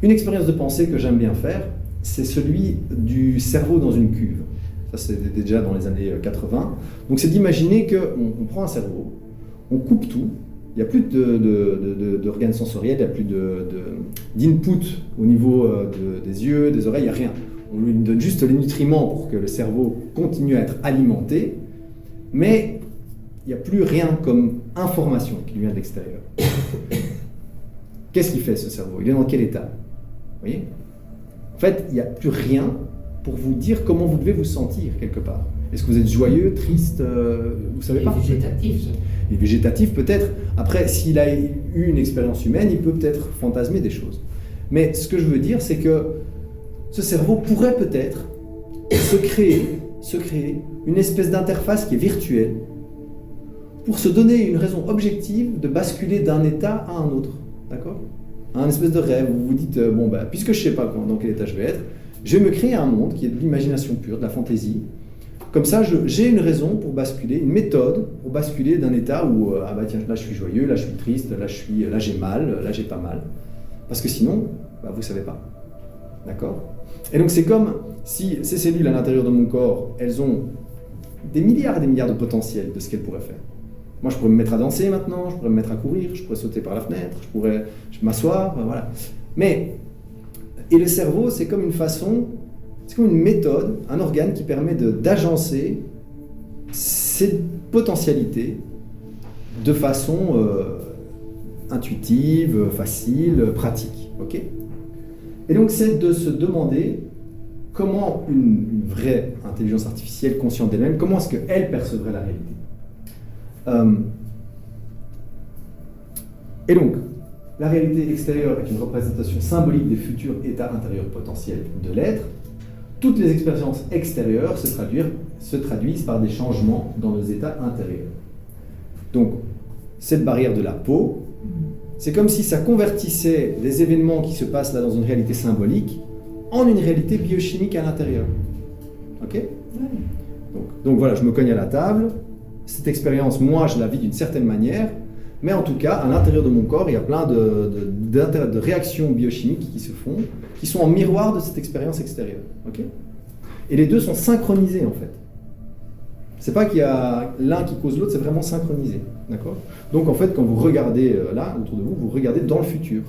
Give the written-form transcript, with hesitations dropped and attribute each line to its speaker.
Speaker 1: Une expérience de pensée que j'aime bien faire, c'est celui du cerveau dans une cuve. Ça, c'était déjà dans les années 80. Donc, c'est d'imaginer qu'on prend un cerveau, on coupe tout, il n'y a plus d'organes sensoriels, il n'y a plus d'input au niveau des yeux, des oreilles, il n'y a rien. On lui donne juste les nutriments pour que le cerveau continue à être alimenté, mais il n'y a plus rien comme information qui vient de l'extérieur. Qu'est-ce qu'il fait ce cerveau? Il est dans quel état? Vous voyez? En fait, il n'y a plus rien pour vous dire comment vous devez vous sentir quelque part. Est-ce que vous êtes joyeux, triste? Vous ne savez pas.
Speaker 2: Végétatif, ça.
Speaker 1: Et végétatif peut-être. Après, s'il a eu une expérience humaine, il peut peut-être fantasmer des choses. Mais ce que je veux dire, c'est que ce cerveau pourrait peut-être se créer une espèce d'interface qui est virtuelle pour se donner une raison objective de basculer d'un état à un autre. D'accord? Un espèce de rêve où vous vous dites, puisque je ne sais pas dans quel état je vais être, je vais me créer un monde qui est de l'imagination pure, de la fantaisie. Comme ça, j'ai une raison pour basculer, une méthode pour basculer d'un état où, tiens, là je suis joyeux, là je suis triste, là j'ai mal, là j'ai pas mal. Parce que sinon, vous ne savez pas. D'accord? Et donc c'est comme si ces cellules à l'intérieur de mon corps, elles ont des milliards et des milliards de potentiel de ce qu'elles pourraient faire. Moi, je pourrais me mettre à danser maintenant, je pourrais me mettre à courir, je pourrais sauter par la fenêtre, je pourrais m'asseoir, voilà. Et le cerveau, c'est comme une façon, c'est comme une méthode, un organe qui permet d'agencer ces potentialités de façon intuitive, facile, pratique. Ok? Et donc, c'est de se demander comment une vraie intelligence artificielle consciente d'elle-même, comment est-ce qu'elle percevrait la réalité. Et donc, la réalité extérieure est une représentation symbolique des futurs états intérieurs potentiels de l'être. Toutes les expériences extérieures se traduisent par des changements dans nos états intérieurs. Donc, cette barrière de la peau, c'est comme si ça convertissait les événements qui se passent là dans une réalité symbolique en une réalité biochimique à l'intérieur. Ok? Donc voilà, je me cogne à la table. Cette expérience, moi, je la vis d'une certaine manière, mais en tout cas, à l'intérieur de mon corps, il y a plein de réactions biochimiques qui se font, qui sont en miroir de cette expérience extérieure. Okay? Et les deux sont synchronisés, en fait. C'est pas qu'il y a l'un qui cause l'autre, c'est vraiment synchronisé. D'accord? Donc, en fait, quand vous regardez là, autour de vous, vous regardez dans le futur.